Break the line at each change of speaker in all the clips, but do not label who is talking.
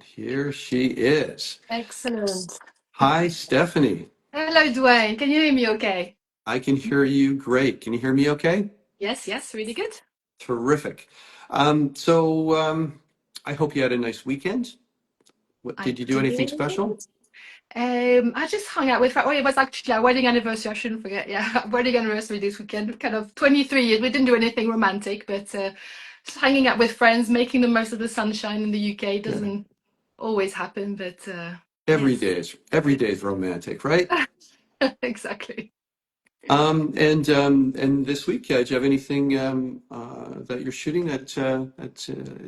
And here she is.
Excellent.
Hi, Stephanie.
Hello, Dwayne. Can you hear me okay?
I can hear you great. Can you hear me okay?
Yes, yes, really good.
Terrific. So I hope you had a nice weekend. What
I
did you do anything
did.
special?
I just hung out with, well, it was actually our wedding anniversary. I shouldn't forget. Yeah, wedding anniversary this weekend. Kind of 23 years. We didn't do anything romantic, but just hanging out with friends, making the most of the sunshine in the UK. It
Yeah.
doesn't always happen, but
Every
yes,
day is every day is romantic, right?
exactly.
And this week, do you have anything that you're shooting that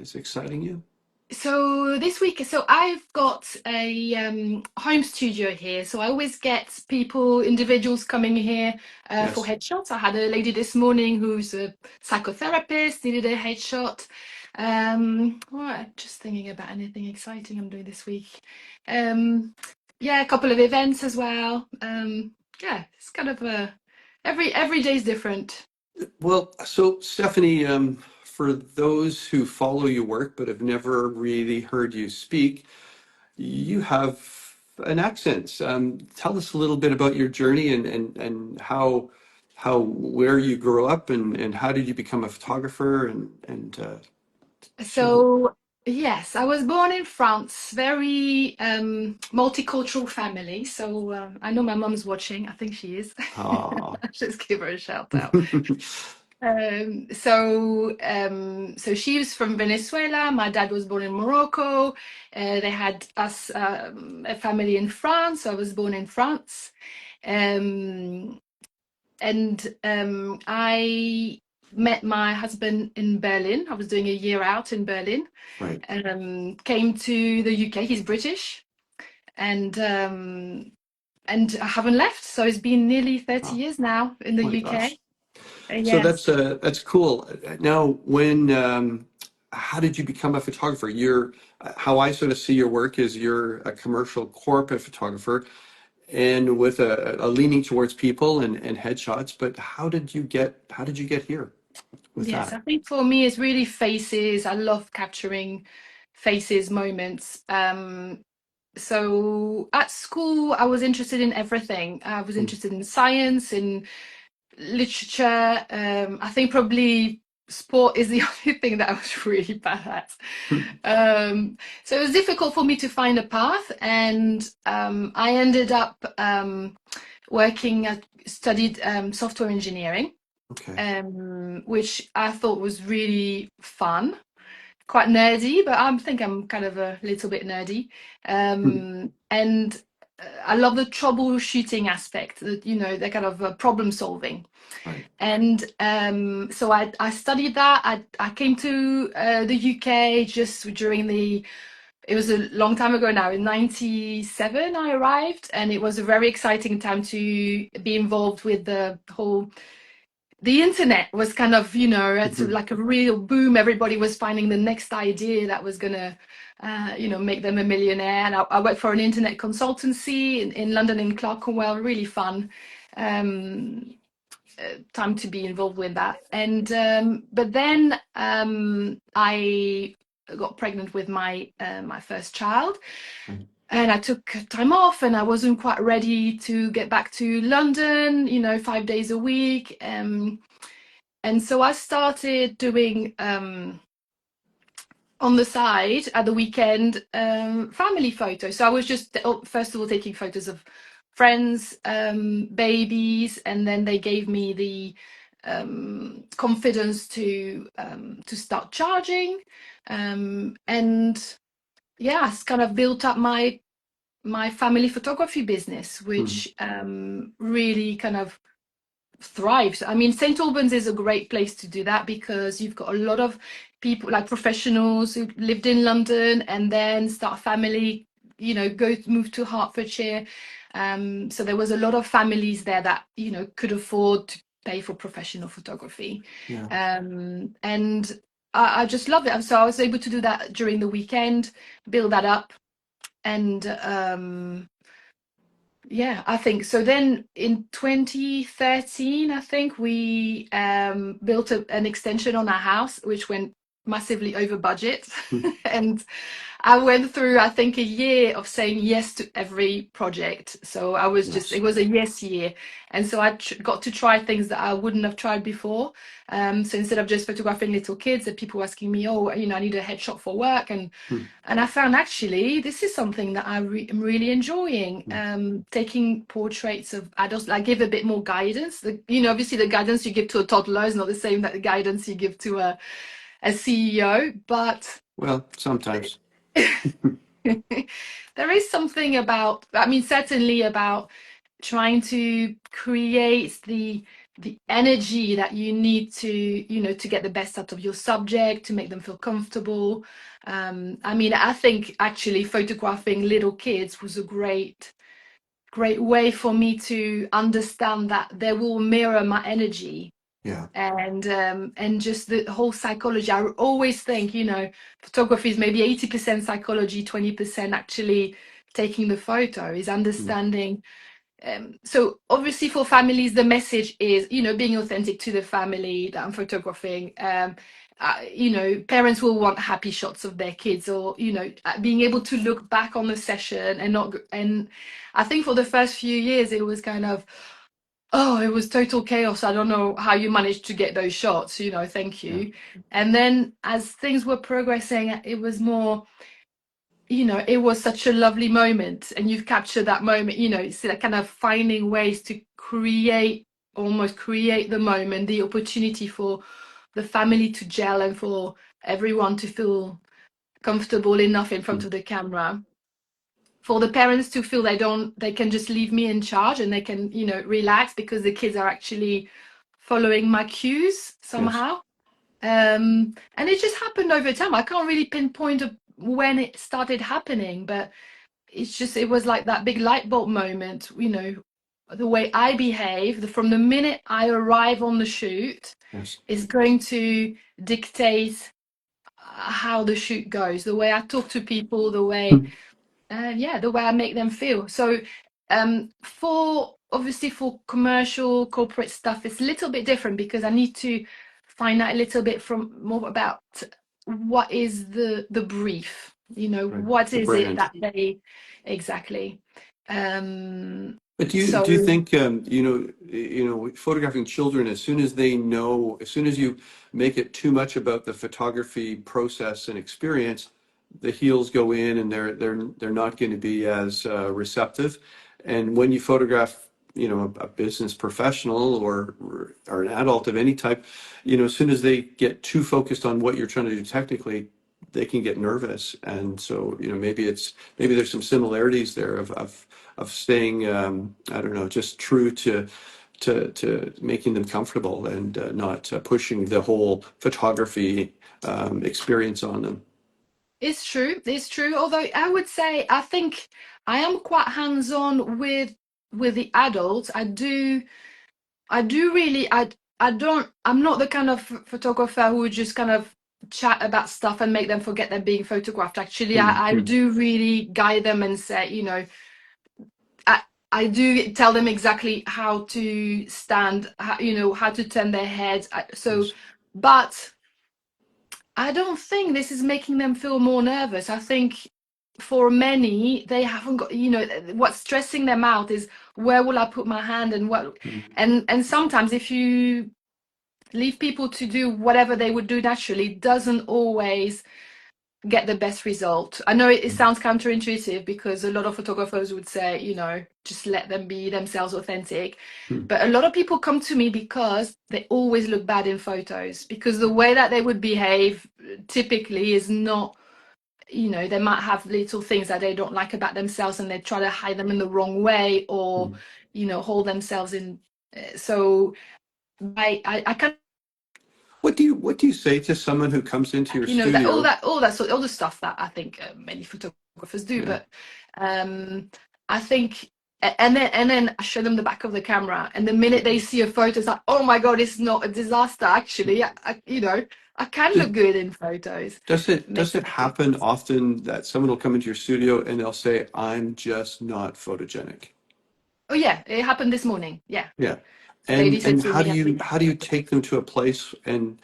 is exciting you?
So this week, so I've got a home studio here. So I always get people, individuals coming here for
Yes.
headshots. I had a lady this morning who's a psychotherapist, needed a headshot. All right, just thinking about anything exciting I'm doing this week. Yeah, a couple of events as well. Yeah, it's kind of every day's different.
Well, so Stephanie, for those who follow your work but have never really heard you speak, you have an accent. Tell us a little bit about your journey and how where you grew up and how did you become a photographer and share.
So, yes, I was born in France, very multicultural family. So, I know my mom's watching. I think she is.
Ah.
Just give her a shout out. So she was from Venezuela. My dad was born in Morocco. They had us a family in France. So I was born in France. Um, and I met my husband in Berlin. I was doing a year out in Berlin.
Right.
Came to the UK. He's British, and and I haven't left. So it's been nearly 30
Oh,
years now in the
my
UK.
gosh. So
Yes.
that's cool. Now, when how did you become a photographer? You're how I sort of see your work is you're a commercial corporate photographer and with a leaning towards people and headshots. But how did you get here with
Yes,
that?
I think for me it's really faces. I love capturing faces, moments. So at school I was interested in everything. I was
Mm,
interested in science, in literature. I think probably sport is the only thing that I was really bad at.
mm,
So it was difficult for me to find a path, and I ended up working at studied software engineering,
okay.
which I thought was really fun, quite nerdy, but I think I'm kind of a little bit nerdy.
Mm,
And I love the troubleshooting aspect, that the kind of problem solving.
right.
And so I studied that. I came to the UK just during it was a long time ago now. In 97, I arrived, and it was a very exciting time to be involved with the internet was kind of, it's
Mhm.
like a real boom. Everybody was finding the next idea that was gonna, make them a millionaire. And I worked for an internet consultancy in London, in Clerkenwell. Really fun time to be involved with that. And but then I got pregnant with my first child,
Right.
and I took time off, and I wasn't quite ready to get back to London, 5 days a week. And so I started doing on the side at the weekend family photos. So I was just first of all taking photos of friends, babies, and then they gave me the confidence to start charging. And yeah, it's kind of built up my family photography business,
Mm,
which really kind of thrives. I mean, St. Albans is a great place to do that because you've got a lot of people, like professionals who lived in London and then start a family, move to Hertfordshire. So there was a lot of families there that, could afford to pay for professional photography.
yeah.
And I just love it. And so I was able to do that during the weekend, build that up. And yeah, I think so. Then in 2013, I think we built an extension on our house, which went massively over budget.
Hmm.
And I went through, I think, a year of saying yes to every project. So I was just, it
Yes.
was a yes year. And so I got to try things that I wouldn't have tried before. So instead of just photographing little kids, that people were asking me, oh, I need a headshot for work.
Hmm.
And I found actually this is something that am really enjoying,
Hmm.
taking portraits of adults. I give a bit more guidance. Obviously the guidance you give to a toddler is not the same that the guidance you give to a CEO, but
Well, sometimes.
there is something about, I mean, certainly about trying to create the energy that you need to get the best out of your subject, to make them feel comfortable. I mean, I think actually photographing little kids was a great way for me to understand that they will mirror my energy.
Yeah.
And just the whole psychology. I always think, photography is maybe 80% psychology, 20% actually taking the photo, is
Hmm.
understanding. So obviously for families, the message is, being authentic to the family that I'm photographing. Parents will want happy shots of their kids, or being able to look back on the session and not. And I think for the first few years, it was kind of, oh, it was total chaos. I don't know how you managed to get those shots, thank
Yeah.
you. And then as things were progressing, it was more, it was such a lovely moment, and you've captured that moment, it's like kind of finding ways to almost create the moment, the opportunity for the family to gel and for everyone to feel comfortable enough in front
Hmm.
of the camera, for the parents to feel they can just leave me in charge and they can, relax because the kids are actually following my cues
Yes.
somehow. And it just happened over time. I can't really pinpoint when it started happening, but it was like that big light bulb moment, the way I behave, from the minute I arrive on the shoot
Yes.
is going to dictate how the shoot goes, the way I talk to people,
Hmm.
the way I make them feel. So, for obviously for commercial corporate stuff, it's a little bit different because I need to find out a little bit from more about what is the brief.
Right.
What
The
is it
brand.
that they exactly? Um,
But do you
so
think photographing children, as soon as they know, as soon as you make it too much about the photography process and experience, the heels go in and they're not going to be as receptive. And when you photograph, a business professional or an adult of any type, as soon as they get too focused on what you're trying to do technically, they can get nervous. And so, maybe there's some similarities there of staying, I don't know, just true to making them comfortable and not pushing the whole photography experience on them.
it's true. It's true. Although I would say I think I am quite hands-on with the adults. I do really, I'm not the kind of photographer who would just kind of chat about stuff and make them forget they're being photographed. Actually, I
Mm-hmm.
do really guide them and say, I, I do tell them exactly how to stand, how to turn their heads.
Yes.
But I don't think this is making them feel more nervous. I think for many, they haven't got, what's stressing them out is where will I put my hand and what,
Mm-hmm.
and sometimes if you leave people to do whatever they would do naturally, doesn't always get the best result. I know it sounds counterintuitive because a lot of photographers would say, just let them be themselves authentic. But a lot of people come to me because they always look bad in photos, because the way that they would behave typically is not, they might have little things that they don't like about themselves and they try to hide them in the wrong way, or,
Mm-hmm.
hold themselves in. So I kind
What do you say to someone who comes into your
that
studio?
all the stuff that I think many photographers do,
Yeah.
but I think and then I show them the back of the camera, and the minute they see a photo, it's like, oh my god, it's not a disaster. Actually, I can
Does,
look good in photos.
does it
Makes
does
a
it
big
happen
difference.
often that someone will come into your studio and they'll say, "I'm just not photogenic"?
Oh yeah, it happened this morning. Yeah,
Yeah.
lady
And
said
and
to
how
me,
do
I
you
think.
how do you take them to a place and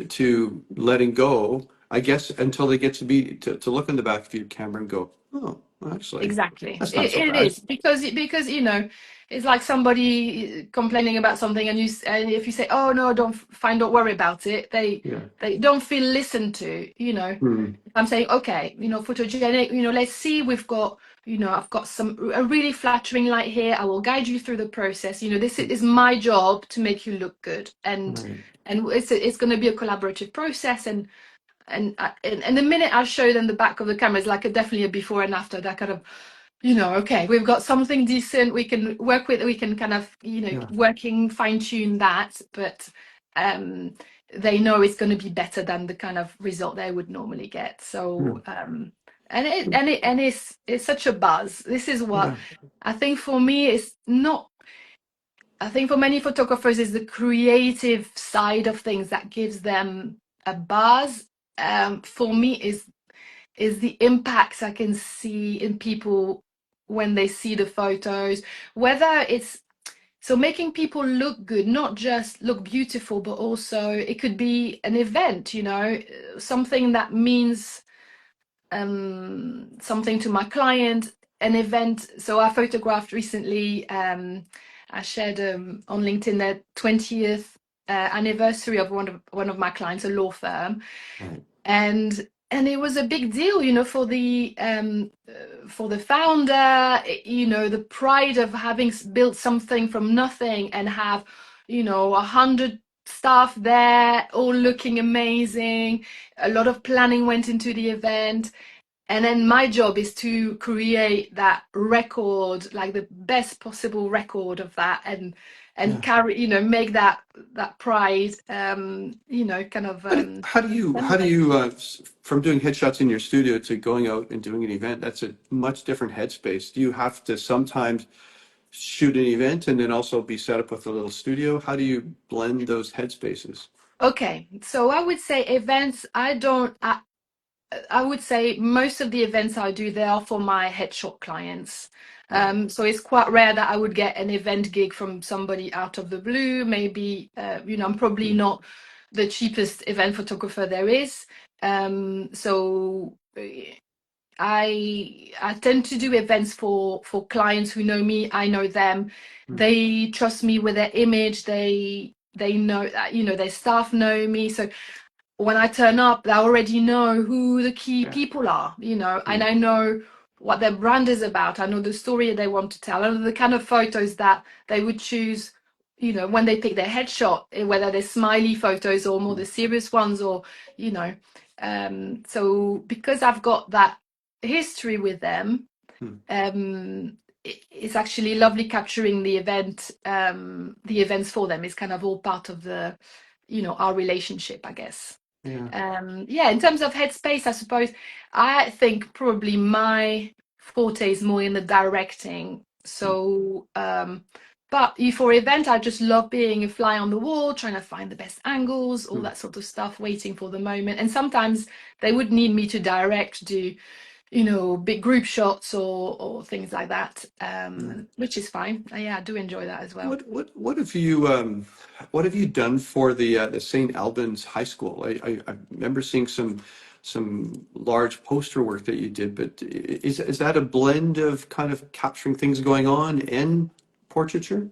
to letting go, I guess, until they get to look in the back of your camera and go, oh, actually,
Exactly.
that's not so
It
bad.
is because it's like somebody complaining about something, and and if you say, "Oh no, don't worry about it,"
Yeah.
they don't feel listened to.
Hmm.
I'm saying, okay, photogenic. Let's see. I've got a really flattering light here. I will guide you through the process. This is my job to make you look good, and
Right.
it's going to be a collaborative process, and the minute I show them the back of the camera is like definitely a before and after. That kind of, okay, we've got something decent we can work with. We can kind of,
Yeah.
working fine tune that, but they know it's going to be better than the kind of result they would normally get.
Hmm.
So it's such a buzz. This is what
Yeah.
I think for me is not. I think for many photographers is the creative side of things that gives them a buzz. For me is the impacts I can see in people when they see the photos, whether it's so making people look good, not just look beautiful, but also it could be an event, something that means something to my client, an event. So I photographed recently, I shared on LinkedIn the 20th anniversary of one of my clients, a law firm,
Right.
and it was a big deal, for the founder, the pride of having built something from nothing and have 100 staff there all looking amazing. A lot of planning went into the event, and then my job is to create that record, like the best possible record of that, and
Yeah.
carry, make that pride, kind of
How do you from doing headshots in your studio to going out and doing an event? That's a much different headspace. Do you have to sometimes shoot an event and then also be set up with a little studio? How do you blend those headspaces?
Okay, so I would say events, I would say most of the events I do, they are for my headshot clients.
Right.
So it's quite rare that I would get an event gig from somebody out of the blue. Maybe, I'm probably
Hmm.
not the cheapest event photographer there is. So I tend to do events for clients who know me. I know them.
Hmm.
They trust me with their image. They know that, their staff know me. So when I turn up, I already know who the key
Yeah.
people are, and
Hmm.
I know what their brand is about. I know the story they want to tell. I know the kind of photos that they would choose, when they pick their headshot, whether they're smiley photos or more
Hmm.
the serious ones, or, you know. So because I've got that history with them,
Hmm.
it's actually lovely capturing the events for them. It's kind of all part of our relationship, I guess.
Yeah.
Yeah, in terms of headspace, I suppose I think probably my forte is more in the directing.
Hmm.
So, but for event, I just love being a fly on the wall, trying to find the best angles, all
Hmm.
that sort of stuff, waiting for the moment. And sometimes they would need me to direct, do big group shots or things like that,
Yeah.
which is fine. Yeah, I do enjoy that as well.
What have you done for the St. Albans High School? I remember seeing some large poster work that you did, but is that a blend of kind of capturing things going on and portraiture?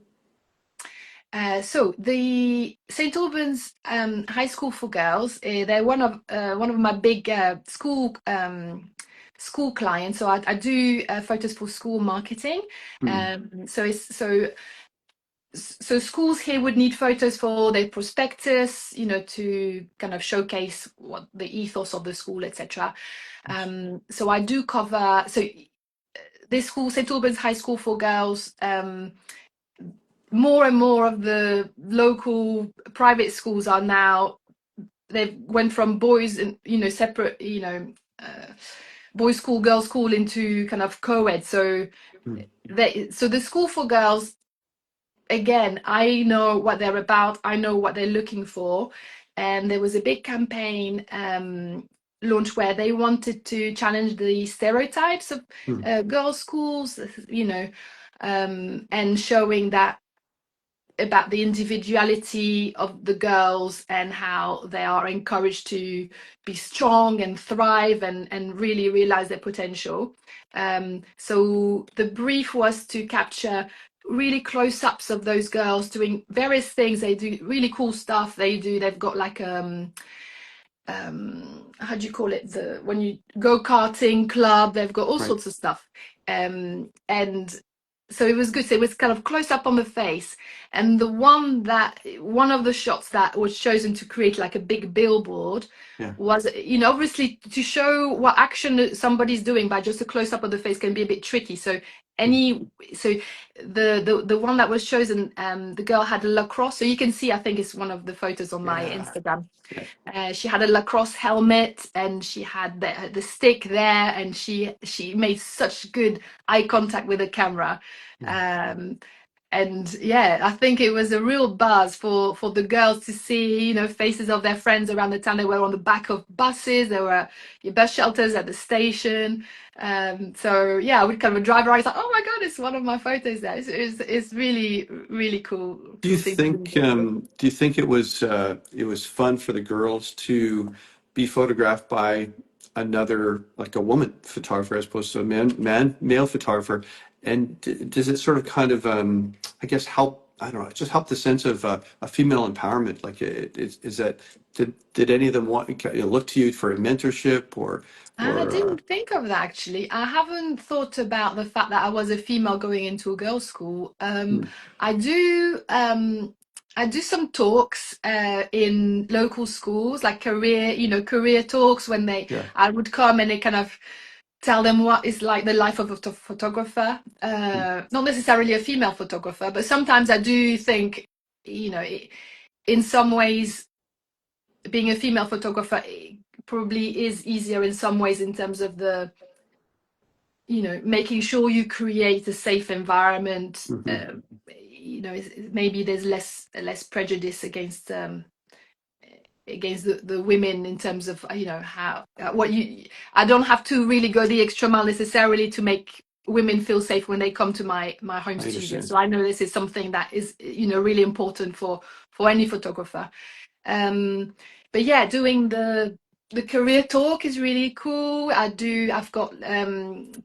So the St. Albans High School for Girls, they're one of my big school clients. So I do photos for school marketing.
Hmm.
So schools here would need photos for their prospectus, to kind of showcase what the ethos of the school, etc. So I do cover. So this school, St. Albans High School for Girls. More and more of the local private schools are now, they've went from boys and separate, boys school, girls school, into kind of co-ed. So
Hmm.
the school for girls, again, I know what they're about, I know what they're looking for. And there was a big campaign launch where they wanted to challenge the stereotypes of
Hmm.
girls schools, and showing that about the individuality of the girls and how they are encouraged to be strong and thrive and really realize their potential. So the brief was to capture really close-ups of those girls doing various things. They do really cool stuff. They've got like how do you call it, the when you go karting club, they've got all
Right.
sorts of stuff. And so it was good. So it was kind of close up on the face. And one of the shots that was chosen to create like a big billboard
Yeah.
was, obviously to show what action somebody's doing by just a close up of the face can be a bit tricky. So
Mm.
any so the one that was chosen, the girl had a lacrosse. So you can see, I think it's one of the photos on my
Yeah.
Instagram.
Yeah.
She had a lacrosse helmet and she had the stick there, and she made such good eye contact with the camera.
Yeah.
Um, and yeah, I think it was a real buzz for the girls to see, faces of their friends around the town. They were on the back of buses, there were bus shelters at the station. So yeah, I would kind of drive around. It's like, oh my God, it's one of my photos there. It's really, really
Do you
cool thing to
think
do.
it was fun for the girls to be photographed by another, like a woman photographer as opposed to a male photographer? And does it sort of kind of I guess help, I don't know, just help the sense of a female empowerment? Like is that, did any of them look to you for a mentorship
I
or
didn't think of that actually. I haven't thought about the fact that I was a female going into a girls' school.
hmm,
I do I do some talks in local schools, like career talks when
yeah.
I would come and they kind of tell them what is like the life of a photographer.
Hmm.
Not necessarily a female photographer, but sometimes I do think, in some ways being a female photographer probably is easier in some ways in terms of the making sure you create a safe environment.
Hmm.
Maybe there's less prejudice against the women in terms of how what you I don't have to really go the extra mile necessarily to make women feel safe when they come to my home
I
studio.
understand.
So I know this is something that is really important for any photographer. um, but yeah, doing the career talk is really cool. I've got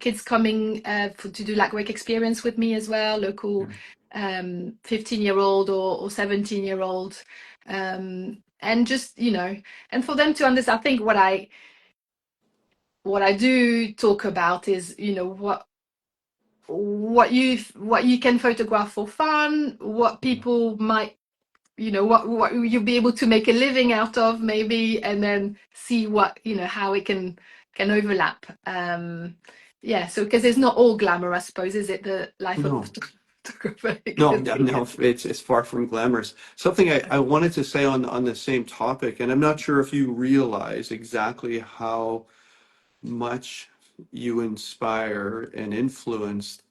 kids coming to do like work experience with me as well, local
Yeah.
15-year-old or 17-year-old. And just, and for them to understand, I think what I do talk about is, what you can photograph for fun, what people might, what you'll be able to make a living out of maybe, and then see what, how it can overlap. Yeah, so because it's not all glamour, I suppose, is it, the life of a
No.
photographer?
No,
Because
no, it's far from glamorous. Something I wanted to say on the same topic, and I'm not sure if you realize exactly how much you inspire and influence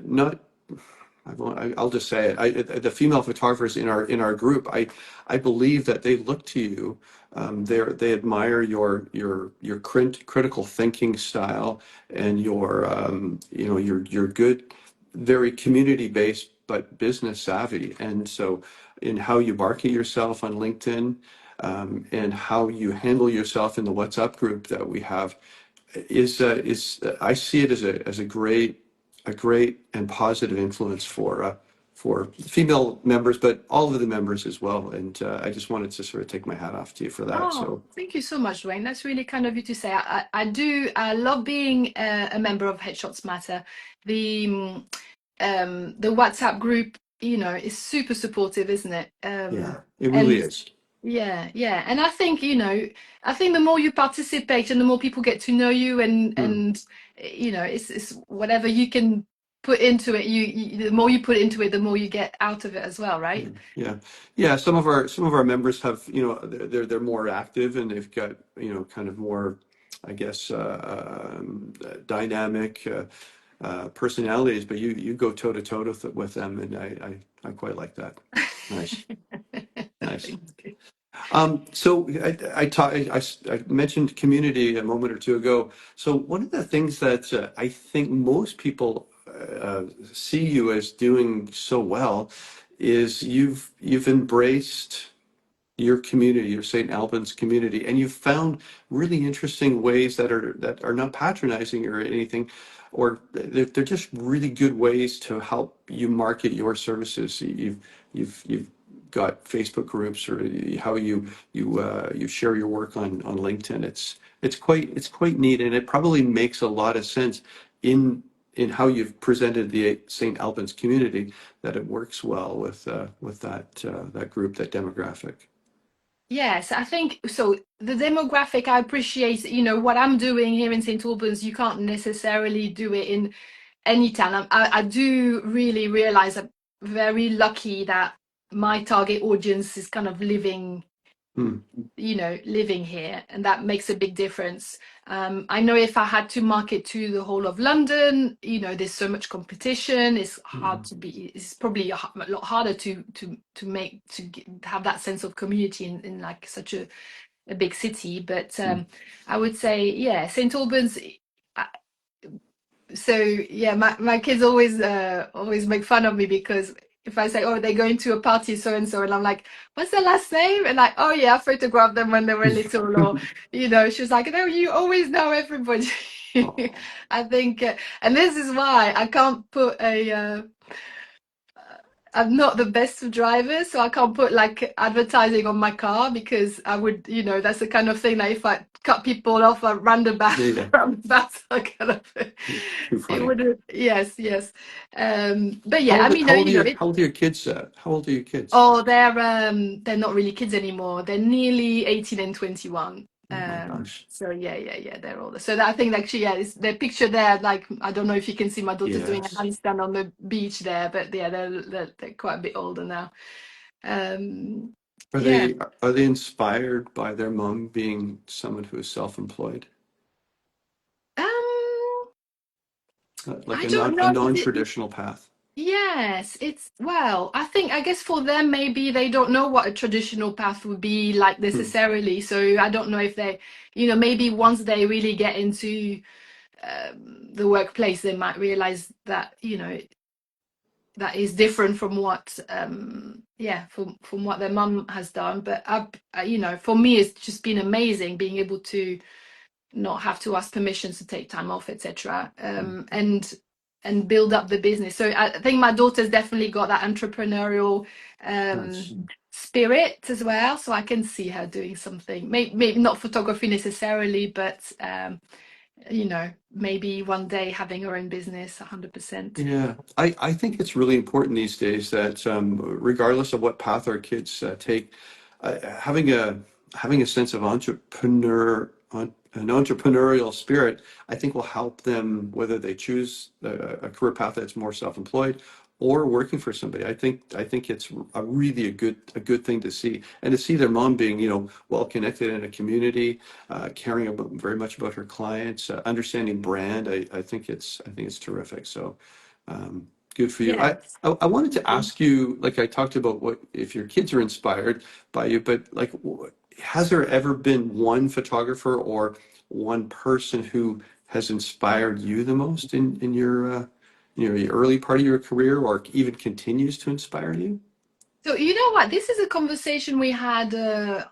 not I'll just say it. The female photographers in our group, I believe that they look to you. They admire your critical thinking style and your good, very community based but business savvy. And so, in how you market yourself on LinkedIn, and how you handle yourself in the WhatsApp group that we have, is I see it as a great and positive influence for female members, but all of the members as well. And I just wanted to sort of take my hat off to you for that.
oh,
So
thank you so much, Dwayne. That's really kind of you to say. I love being a member of Headshots Matter. The WhatsApp group, is super supportive, isn't it?
yeah, it really
And
is.
yeah, yeah. And I think the more you participate and the more people get to know you,
Hmm.
and it's whatever you can put into it, the more you put into it, the more you get out of it as well,
Yeah,
right?
yeah, yeah. Some of our members have, they're more active and they've got, kind of more, I guess, dynamic personalities. But you go toe to toe with them, and I quite like that. Nice, nice.
Thank you.
So I mentioned community a moment or two ago. So one of the things that I think most people see you as doing so well is you've embraced your community, your St. Albans community, and you've found really interesting ways that are not patronizing or anything, or they're just really good ways to help you market your services. You've got Facebook groups, or how you share your work on LinkedIn. It's quite neat, and it probably makes a lot of sense in how you've presented the St. Albans community, that it works well with that group, that demographic.
Yes, I think so. The demographic, I appreciate, what I'm doing here in St. Albans, you can't necessarily do it in any town. I do really realize I'm very lucky that my target audience is kind of living
Hmm.
living here, and that makes a big difference. I know if I had to market to the whole of London, there's so much competition. It's hard
Hmm.
to be. It's probably a lot harder have that sense of community in like such a big city. But
Hmm.
I would say, yeah, St. Albans. So yeah, my kids always make fun of me because if I say, oh, they're going to a party so and I'm like, what's the last name? And like, oh yeah, I photographed them when they were little, or she's like, no, you always know everybody.
Oh,
I think, and this is why I can't put I'm not the best of drivers, so I can't put like advertising on my car because I would, that's the kind of thing that if I cut people off at roundabout,
yeah,
roundabouts, I kind of,
too
it
funny.
would, yes, yes. But yeah, I mean,
How old are your kids? How old are your kids?
oh, they're not really kids anymore. They're nearly 18 and 21.
Oh my gosh.
So yeah, they're older. So I think actually, yeah, it's the picture there. Like, I don't know if you can see my daughter's doing a
Yes.
handstand on the beach there, but yeah, they're quite a bit older now. Um,
Are
yeah.
they inspired by their mom being someone who is self-employed?
Um,
Like
I don't
a
know.
non-traditional path.
Yes, well, I guess for them, maybe they don't know what a traditional path would be like
Hmm.
necessarily. So I don't know if they, maybe once they really get into the workplace, they might realize that, that is different from what, yeah, from what their mum has done. But, for me, it's just been amazing being able to not have to ask permissions to take time off, etc.
Hmm.
And build up the business. So I think my daughter's definitely got that entrepreneurial
Nice.
spirit as well. So I can see her doing something, maybe not photography necessarily, but maybe one day having her own business, 100%.
Yeah, I think it's really important these days that regardless of what path our kids take, having a sense of an entrepreneurial spirit, I think will help them whether they choose a career path that's more self-employed or working for somebody. I think it's a really good thing to see, and to see their mom being well connected in a community, caring about very much about her clients, understanding brand. I think it's terrific. So. Good for you.
Yes.
I wanted to ask you, like I talked about what if your kids are inspired by you, but like, has there ever been one photographer or one person who has inspired you the most in your early part of your career, or even continues to inspire you?
So you know what? This is a conversation we had.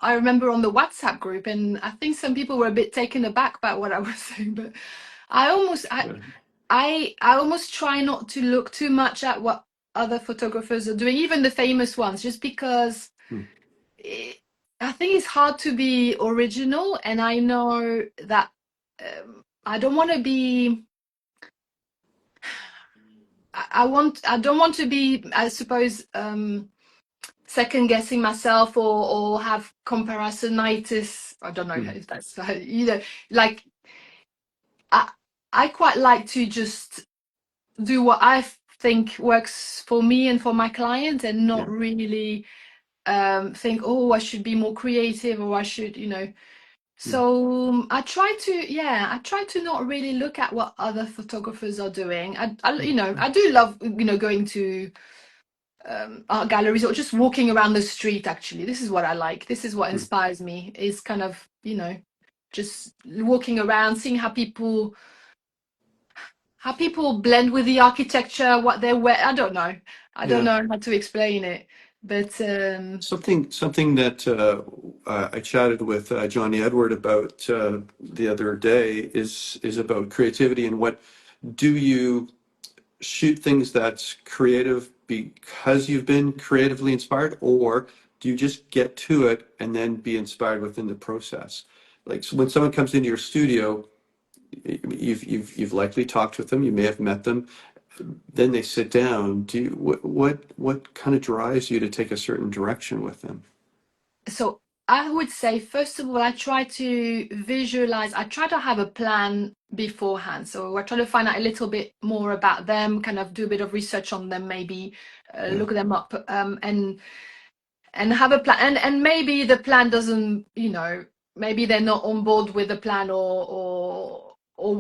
I remember on the WhatsApp group, and I think some people were a bit taken aback by what I was saying. But I almost, I,
Yeah.
I almost try not to look too much at what other photographers are doing, even the famous ones, just because
Hmm.
it, I think it's hard to be original, and I know that I don't want to be. I don't want to be, I suppose, second guessing myself or have comparisonitis. I don't know
Hmm.
if that's like I I quite like to just do what I think works for me and for my client, and not
Yeah.
really think, oh, I should be more creative, or I should,
Hmm.
so I try to not really look at what other photographers are doing. I do love, going to art galleries or just walking around the street. Actually, this is what I like. This is what
Hmm.
inspires me, is kind of, just walking around, seeing how people blend with the architecture, what they wear. I don't know. I don't
Yeah.
know how to explain it, but
Something that I chatted with Johnny Edward about the other day is about creativity and what do you shoot things that's creative because you've been creatively inspired, or do you just get to it and then be inspired within the process? Like so when someone comes into your studio, you've likely talked with them, you may have met them, then they sit down. Do you, what kind of drives you to take a certain direction with them?
so I would say, first of all, I try to visualize, I try to have a plan beforehand. So I try to find out a little bit more about them, kind of do a bit of research on them, maybe
Yeah.
look them up, and have a plan. And maybe the plan doesn't, maybe they're not on board with the plan, or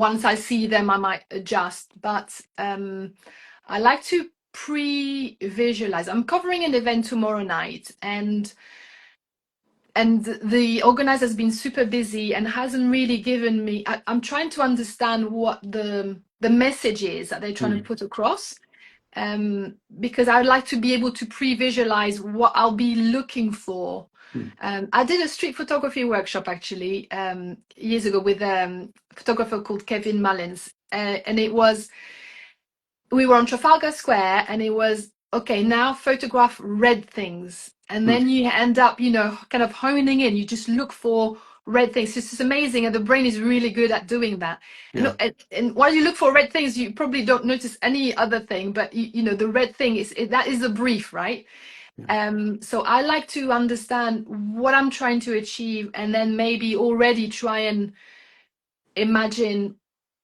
once I see them, I might adjust. But I like to pre-visualize. I'm covering an event tomorrow night, and the organizer has been super busy and hasn't really given me. I'm trying to understand what the message is that they're trying to
Mm,
put across, because I'd like to be able to pre-visualize what I'll be looking for.
mm,
I did a street photography workshop actually years ago with a photographer called Kevin Mullins, and we were on Trafalgar Square, and it was okay. Now photograph red things, and
mm.
then you end up, kind of honing in. You just look for red things. It's just amazing, and the brain is really good at doing that.
Yeah.
And while you look for red things, you probably don't notice any other thing, but the red thing that is the brief, right?
Yeah.
So I like to understand what I'm trying to achieve, and then maybe already try and imagine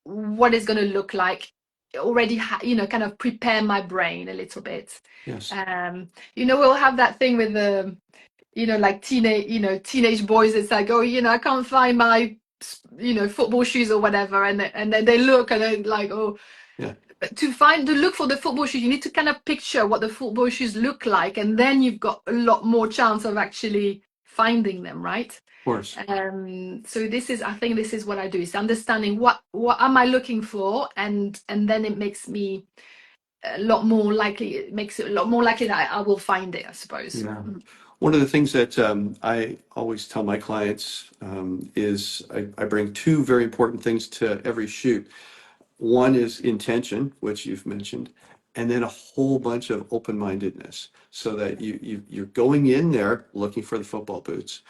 what it's going to look like already, kind of prepare my brain a little bit.
Yes.
We'll have that thing with the like teenage boys. It's like, oh, I can't find my football shoes or whatever, and then they look and they're like, oh.
Yeah.
But to look for the football shoes, you need to kind of picture what the football shoes look like, and then you've got a lot more chance of actually finding them, right?
Of course.
So I think this is what I do, is understanding what am I looking for, and then it makes me a lot more likely. It makes it a lot more likely that I will find it, I suppose.
Yeah. One of the things that I always tell my clients is I bring two very important things to every shoot. One is intention, which you've mentioned, and then a whole bunch of open-mindedness, so that you're going in there looking for the football boots,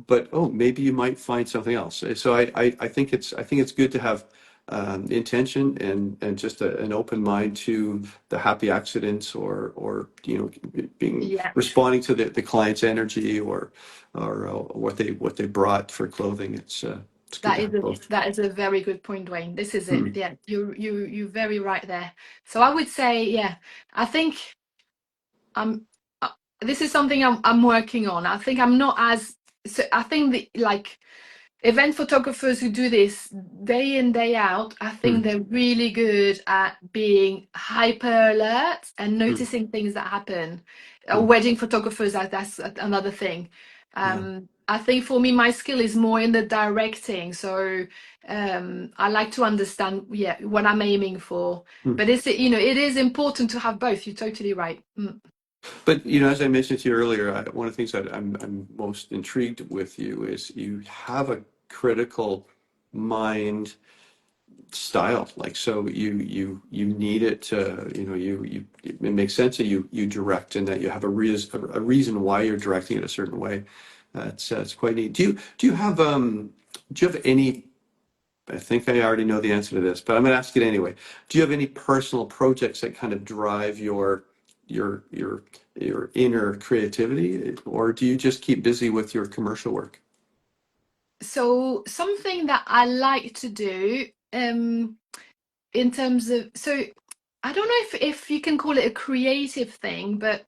but oh, maybe you might find something else. So I think it's good to have intention and just an open mind to the happy accidents, or being
Yeah,
responding to the client's energy, or what they brought for clothing. It's good
that
to
is
have
a
both.
that is a very good point, Dwayne. This is it.
Hmm.
Yeah, you're very right there. So I would say, yeah, I think I'm. This is something I'm working on. I think I'm not as. So I think like event photographers who do this day in day out, I think
Hmm.
they're really good at being hyper alert and
Hmm.
noticing things that happen.
Yeah.
Wedding photographers, that's another thing.
Yeah.
I think for me, my skill is more in the directing. So I like to understand, yeah, what I'm aiming for.
Hmm.
But it is important to have both. You're totally right.
But as I mentioned to you earlier, one of the things that I'm most intrigued with you is you have a critical mind style. Like, so you need it to, it makes sense that you direct, and that you have a reason why you're directing it a certain way. It's quite neat. Do you have any, I think I already know the answer to this, but I'm going to ask it anyway. Do you have any personal projects that kind of drive your your your inner creativity, or do you just keep busy with your commercial work?
So something that I like to do, in terms of, so I don't know if you can call it a creative thing, but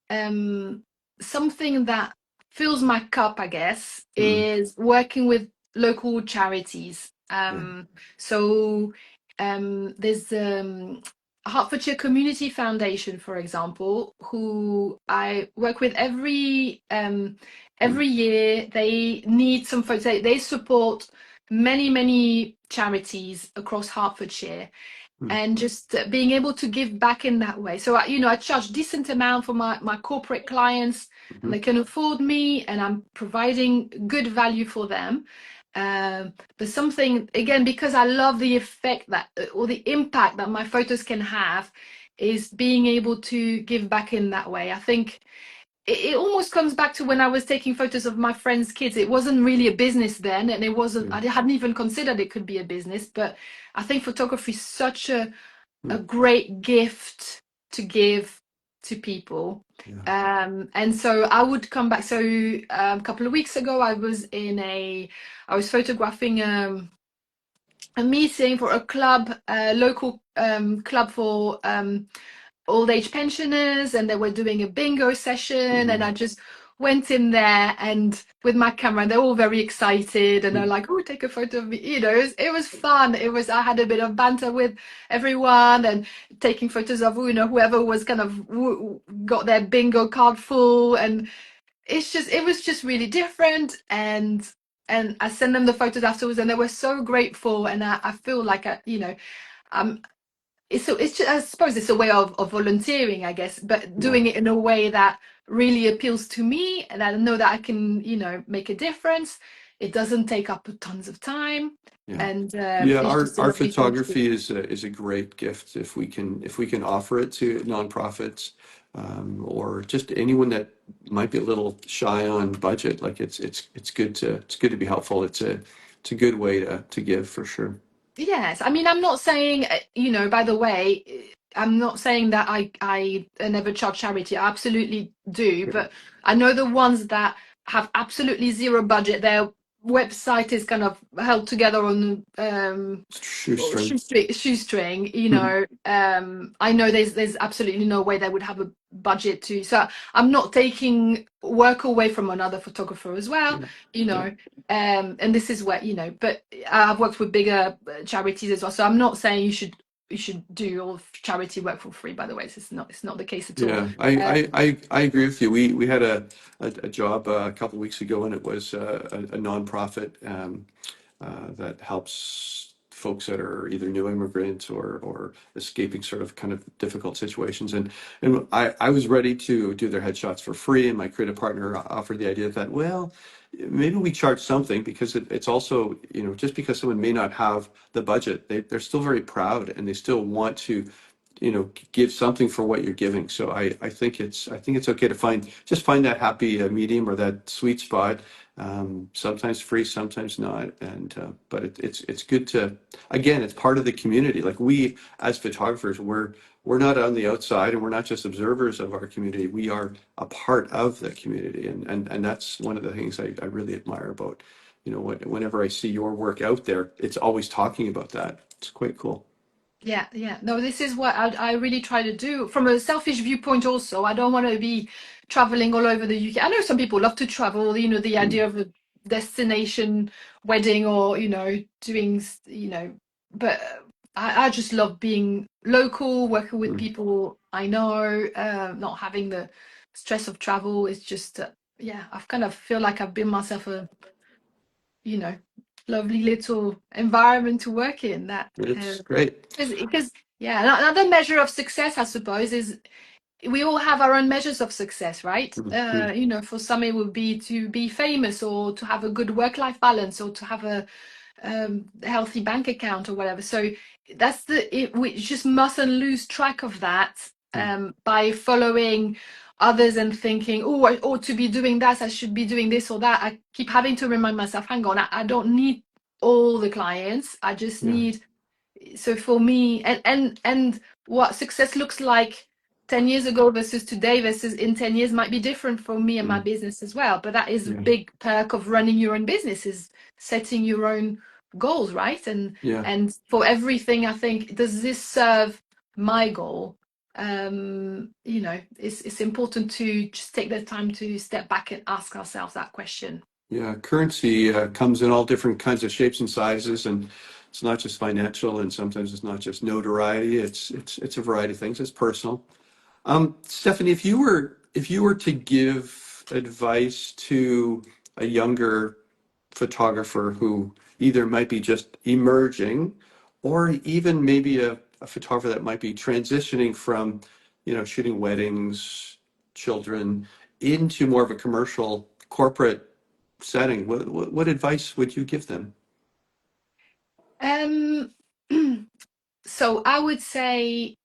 um something that fills my cup, I guess,
Hmm.
is working with local charities.
Yeah.
So there's Hertfordshire Community Foundation, for example, who I work with
Hmm.
every year. They need some folks. They support many charities across Hertfordshire,
Mm.
and just being able to give back in that way. So, I charge decent amount for my corporate clients, and
Mhm.
they can afford me, and I'm providing good value for them. But something, again, because I love the effect that, or the impact that my photos can have, is being able to give back in that way. I think it almost comes back to when I was taking photos of my friends' kids. It wasn't really a business then, and it wasn't,
Yeah.
I hadn't even considered it could be a business, but I think photography is such a
Mm.
great gift to give to people.
Yeah.
And so I would come back. So a couple of weeks ago, I was photographing a meeting for a club, a local club for old age pensioners, and they were doing a bingo session, and
Mhm.
I just went in there and with my camera, and they're all very excited, and they're
Mm.
like, oh, take a photo of me. It was fun. I had a bit of banter with everyone, and taking photos of whoever was kind of got their bingo card full, and it was just really different. And I sent them the photos afterwards, and they were so grateful, and I feel like I'm it's just, I suppose it's a way of volunteering, I guess, but
Yeah.
doing it in a way that really appeals to me, and I know that I can, make a difference. It doesn't take up tons of time,
Yeah.
and
Yeah,
it's
our
just a
our
lovely thing to do.
photography is a great gift if we can offer it to nonprofits, or just anyone that might be a little shy on budget. Like it's good to be helpful. It's a good way to give for sure.
Yes, I mean, I'm not saying, by the way, I'm not saying that I never charge charity. I absolutely do,
Yeah.
but I know the ones that have absolutely zero budget, their website is kind of held together on or
Shoestring.
shoestring. I know there's absolutely no way they would have a budget to. So I'm not taking work away from another photographer as well.
Yeah.
You
Yeah.
know, and this is where but I've worked with bigger charities as well, so I'm not saying you should do all charity work for free. By the way, it's not the case at all.
Yeah, I,
uh,
I, I, I agree with you. We had a job a couple weeks ago, and it was a nonprofit that helps folks that are either new immigrants or escaping sort of kind of difficult situations. And I was ready to do their headshots for free, and my creative partner offered the idea that, well, maybe we charge something because it's also, just because someone may not have the budget, they're still very proud and they still want to give something for what you're giving. So I think it's okay to find that happy medium or that sweet spot. Sometimes free, sometimes not, and but it's good to, again, it's part of the community. Like we as photographers, we're not on the outside, and we're not just observers of our community. We are a part of the community, and that's one of the things I really admire about, whenever I see your work out there, it's always talking about that. It's quite cool.
Yeah, yeah. No, this is what I really try to do from a selfish viewpoint also. I don't want to be traveling all over the UK. I know some people love to travel, the
Mm.
idea of a destination wedding, or, doing, but I just love being local, working with
Mm.
people I know, not having the stress of travel. It's just, yeah, I've kind of feel like I've built myself a, you know, lovely little environment to work in that.
It's great.
Because yeah, another measure of success, I suppose, is we all have our own measures of success, right?
Mhm.
For some it would be to be famous, or to have a good work-life balance, or to have a healthy bank account, or whatever. So we just mustn't lose track of that
Mm.
by following others and thinking, oh, I ought to be doing that, I should be doing this or that. I keep having to remind myself, hang on, I don't need all the clients. I just
Yeah,
need, so for me, and what success looks like 10 years ago versus today versus in 10 years might be different for me and my
mm,
business as well. But that is a
yeah,
big perk of running your own business, is setting your own goals, right? and
yeah,
and for everything, I think, does this serve my goal? It's important to just take the time to step back and ask ourselves that question.
yeah. Currency comes in all different kinds of shapes and sizes, and it's not just financial, and sometimes it's not just notoriety. It's a variety of things. It's personal. Stephanie, if you were to give advice to a younger photographer who either might be just emerging, or even maybe a photographer that might be transitioning from, shooting weddings, children, into more of a commercial corporate setting, what advice would you give them?
Um, so I would say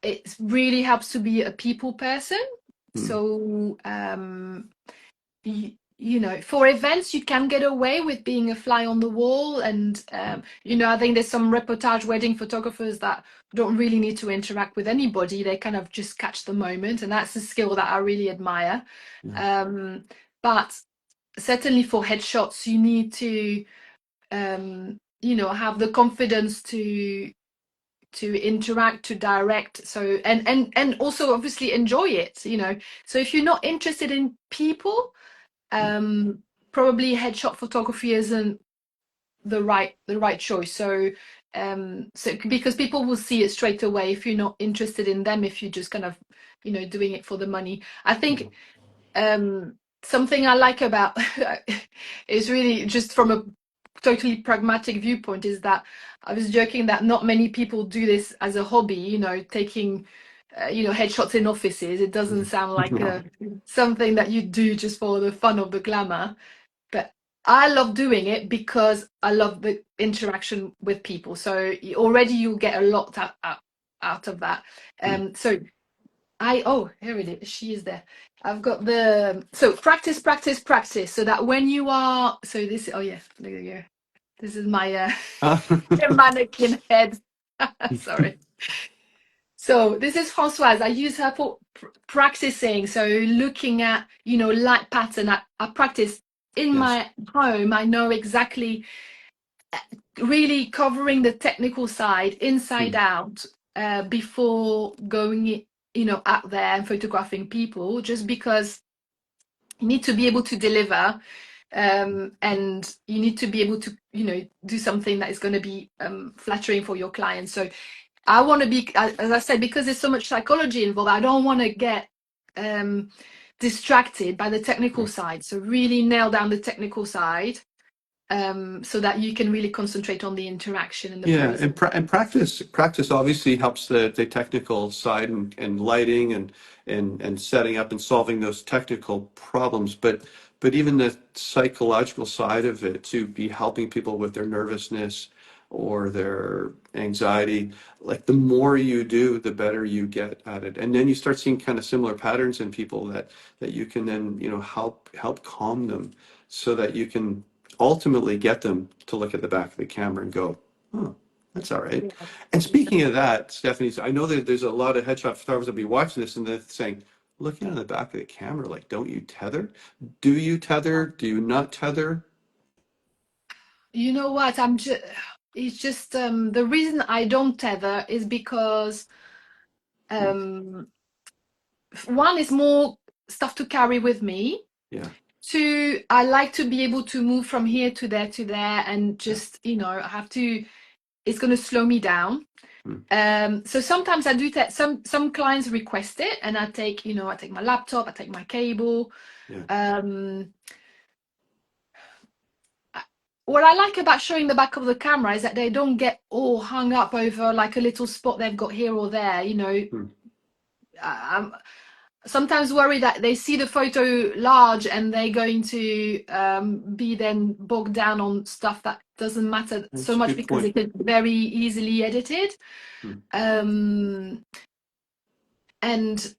it really helps to be a people person.
Hmm.
So, for events, you can get away with being a fly on the wall. And, I think there's some reportage wedding photographers that don't really need to interact with anybody. They kind of just catch the moment. And that's a skill that I really admire.
Yeah.
But certainly for headshots, you need to, have the confidence to interact, to direct, so and also obviously enjoy it. So if you're not interested in people, probably headshot photography isn't the right choice. So because people will see it straight away if you're not interested in them, if you're just kind of doing it for the money. I think something I like about is really just from a totally pragmatic viewpoint is that I was joking that not many people do this as a hobby, taking headshots in offices. It doesn't sound like
No.
something that you do just for the fun of the glamour. But I love doing it because I love the interaction with people. So already you'll get a lot out of that. So here it is. She is there. I've got so practice, practice, practice. So that when you are, so this, oh yeah, look at you. This is my mannequin head. Sorry. So this is Françoise. I use her for practicing. So looking at, light pattern. I practice in
Yes.
my home. I know exactly, really covering the technical side inside
Hmm.
out before going, out there and photographing people, just because you need to be able to deliver, and you need to be able to, do something that is going to be flattering for your clients. So I want to be, as I said, because there's so much psychology involved, I don't want to get distracted by the technical
Right.
side. So really nail down the technical side, so that you can really concentrate on the interaction and the
Yeah,
pose.
and practice obviously helps the technical side and lighting and setting up and solving those technical problems, but even the psychological side of it, to be helping people with their nervousness or their anxiety, like the more you do, the better you get at it. And then you start seeing kind of similar patterns in people that you can then, help calm them, so that you can ultimately get them to look at the back of the camera and go, oh, that's all right.
Yeah,
And speaking of that, Stephanie, I know that there's a lot of headshot photographers that be watching this and they're saying, looking at the back of the camera, like, don't you tether? Do you tether? Do you not tether?
you know what, it's just the reason I don't tether is because
Hmm.
um one is more stuff to carry with me.
Yeah,
Two, I like to be able to move from here to there and
yeah.
just, I have to, it's going to slow me down.
Hmm.
So sometimes I do that. Some clients request it, and I take my laptop, I take my cable.
Yeah.
Um, what I like about showing the back of the camera is that they don't get all hung up over like a little spot they've got here or there.
Hmm.
I'm sometimes worried that they see the photo large and they're going to be then bogged down on stuff that doesn't matter so
That's a
much
good
because
point.
it can be very easily edited.
Hmm.
Um, and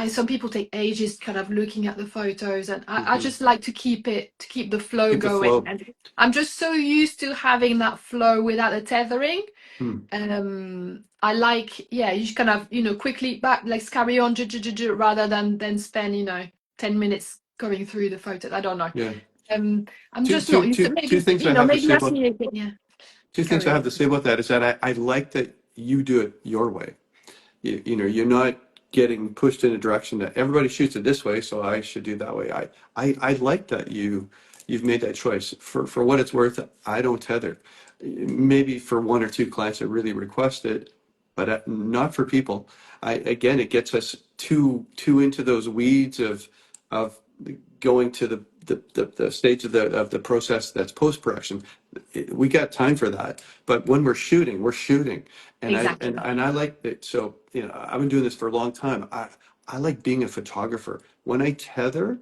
some people take ages kind of looking at the photos, and I
Hmm.
just like to keep the flow
Keep the
going.
flow.
And I'm just so used to having that flow without the tethering.
Hmm.
I like, yeah, you just kind of, quickly back, let's carry on, rather than spend, 10 minutes going through the photo. I don't know.
Yeah.
I'm
Two,
just not
two,
used to,
two, two
maybe,
things I have to
maybe
say
ask
about
me again. Yeah,
two things I
carry
have
on.
to say about that is that I like that you do it your way. You're not getting pushed in a direction that everybody shoots it this way, so I should do that way. I like that you've made that choice. For what it's worth, I don't tether. Maybe for one or two clients that really request it, but not for people. Again, it gets us too into those weeds of going to the stage of the process that's post production. We got time for that, but when we're shooting, and
Exactly.
I like it. So I've been doing this for a long time. I like being a photographer. When I tether,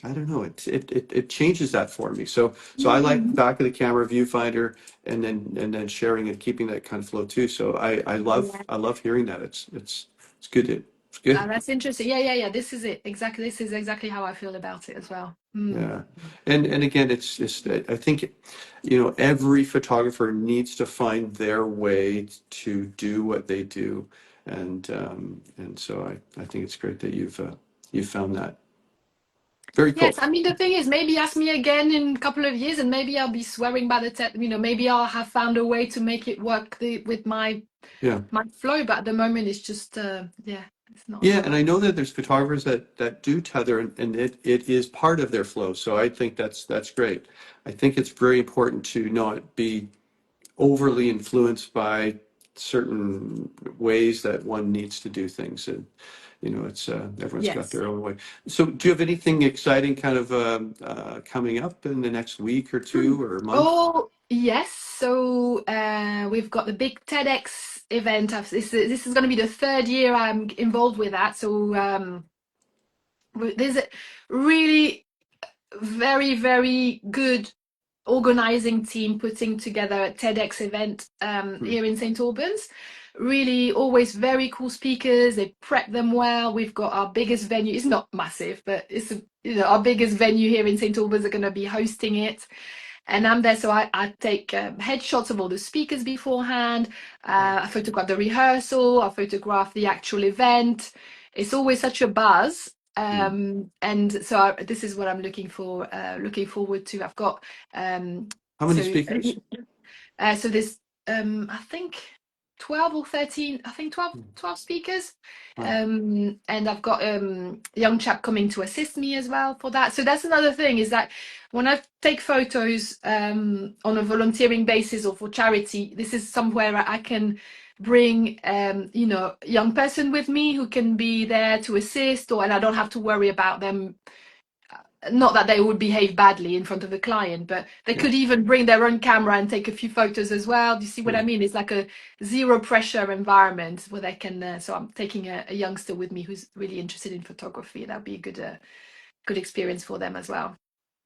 I don't know, it changes that for me. So I like back of the camera viewfinder, and then sharing and keeping that kind of flow too. So I love hearing that. It's good. It's good.
That's interesting. Yeah. This is it. Exactly. This is exactly how I feel about it as well. Mm.
Yeah. And again, it's just, I think, every photographer needs to find their way to do what they do. And so I think it's great that you've found that. Very
Yes,
cool.
I mean the thing is, maybe ask me again in a couple of years, and maybe I'll be swearing by the maybe I'll have found a way to make it work with
Yeah.
my flow. But at the moment, it's just yeah, it's
Yeah, and
not.
I know that there's photographers that do tether, and it is part of their flow. So I think that's great. I think it's very important to not be overly influenced by certain ways that one needs to do things. And it's everyone's got
Yes.
their own way. So do you have anything exciting kind of coming up in the next week or two or month?
Oh, yes. So we've got the big TEDx event. This is going to be the third year I'm involved with that. So there's a really very, very good organizing team putting together a TEDx event
Hmm.
here in St. Albans. Really, always very cool speakers. They prep them well. We've got our biggest venue. It's not massive, but it's our biggest venue here in St. Albans are going to be hosting it. And I'm there, so I take headshots of all the speakers beforehand. I photograph the rehearsal. I photograph the actual event. It's always such a buzz.
Hmm.
And so this is what I'm looking forward to. I've got
How many
so
speakers?
so there's I think 12 or 13, I think 12 speakers.
Wow.
And I've got a young chap coming to assist me as well for that. So that's another thing is that when I take photos on a volunteering basis or for charity, this is somewhere I can bring a young person with me who can be there to assist, and I don't have to worry about them, not that they would behave badly in front of a client, but they
Yeah.
could even bring their own camera and take a few photos as well. Do you see what I
Yeah.
mean? It's like a zero pressure environment where they can. So I'm taking a youngster with me who's really interested in photography. That'd be a good experience for them as well.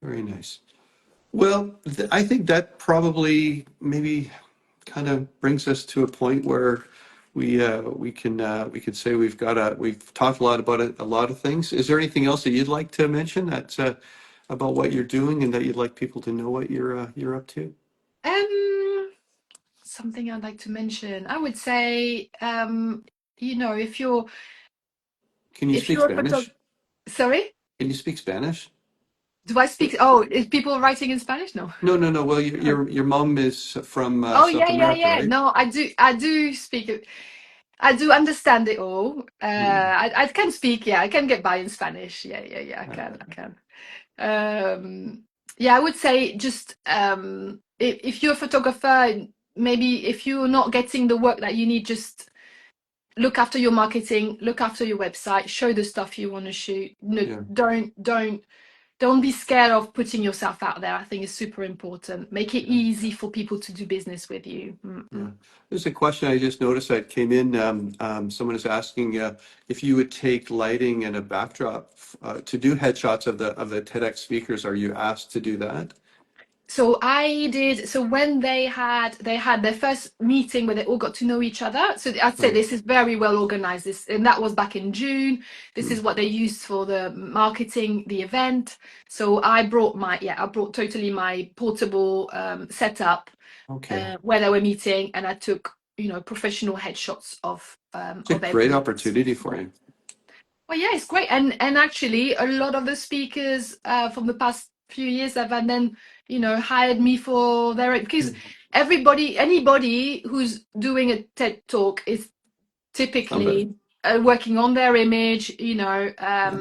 Very nice. Well, I think that probably maybe kind of brings us to a point where we could say we've talked a lot about a lot of things. Is there anything else that you'd like to mention that's about what you're doing and that you'd like people to know what you're up to?
Um, Something I'd like to mention. I would say, if you're
Can you speak
a photographer,
Spanish?
sorry.
Can you speak Spanish?
Do I speak? Oh, is people writing in Spanish? No.
No, no, no. Well, your mom is from
Oh
South America,
yeah.
right?
No, I do speak it. I do understand it all.
Hmm.
I can speak. Yeah, I can get by in Spanish. Yeah. I
Uh,
can. I can. Yeah, I would say just if you're a photographer, maybe if you're not getting the work that you need, just look after your marketing, look after your website, show the stuff you want to shoot. No,
yeah,
don't be scared of putting yourself out there. I think it's super important. Make it
yeah.
easy for people to do business with you.
Yeah. There's a question I just noticed that came in. Someone is asking if you would take lighting and a backdrop to do headshots of the TEDx speakers. Are you asked to do that?
So I did. So when they had their first meeting where they all got to know each other. So I'd say
Right.
this is very well organized. And that was back in June. This
Hmm.
is what they used for the marketing, the event. So I brought totally my portable setup
Okay.
where they were meeting, and I took professional headshots
It's a
of
great
everyone.
opportunity for you.
Well, yeah, it's great, and actually, a lot of the speakers from the past few years have then, hired me for their because
Hmm.
anybody who's doing a TED talk is
Somebody.
typically working on their image.
Yeah.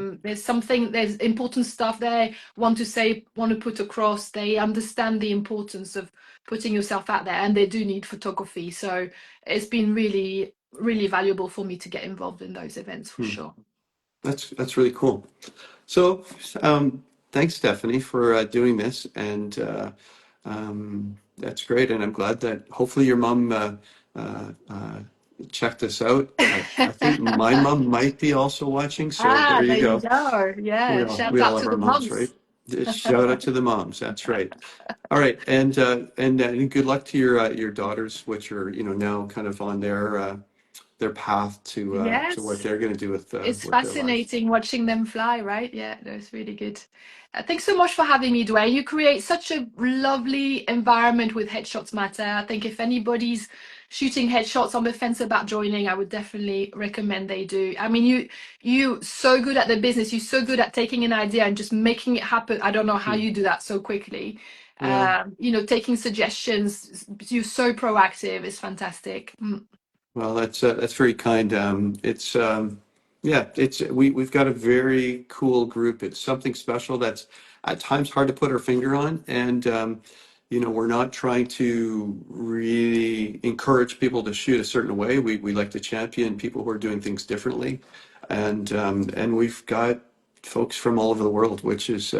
There's important stuff they want to say, want to put across. They understand the importance of putting yourself out there, and they do need photography. So it's been really, really valuable for me to get involved in those events for
Hmm.
sure.
That's really cool. So, thanks, Stephanie, for doing this, and that's great. And I'm glad that hopefully your mom checked this out. I think my mom might be also watching, so there
Ah,
you
there you
go.
go. Yeah,
We
shout
all
out
have
to
our
the
moms, right?
moms.
Shout out to the moms. That's right. All right, and good luck to your daughters, which are now kind of on their path to what
Yes.
they're going to do
It's
with their lives.
fascinating watching them fly, right? Yeah, that's really good. Thanks so much for having me, Dwayne. You create such a lovely environment with Headshots Matter. I think if anybody's shooting headshots on the fence about joining, I would definitely recommend they do. I mean, you so good at the business. You're so good at taking an idea and just making it happen. I don't know how
Hmm.
you do that so quickly.
Well,
Taking suggestions. You're so proactive. It's fantastic.
Well, that's very kind. Yeah, we've got a very cool group. It's something special that's at times hard to put our finger on, and we're not trying to really encourage people to shoot a certain way. We like to champion people who are doing things differently, and we've got folks from all over the world, which is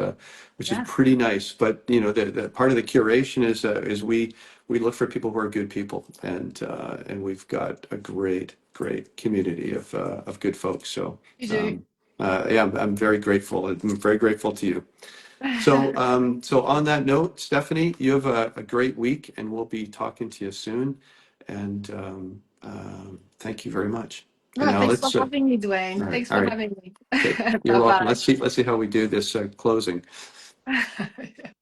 Yeah.
pretty nice. But the part of the curation is we look for people who are good people, and we've got a great community of good folks. So
You do.
um, yeah, I'm very grateful. I'm very grateful to you. So on that note, Stephanie, you have a great week, and we'll be talking to you soon. And thank you very much. And
No,
now
thanks for
let's
having me,
all
Dwayne.
right,
Thanks
all
for
right.
having me.
Okay, you're welcome.
Bye
Let's see how we do this closing.
bye.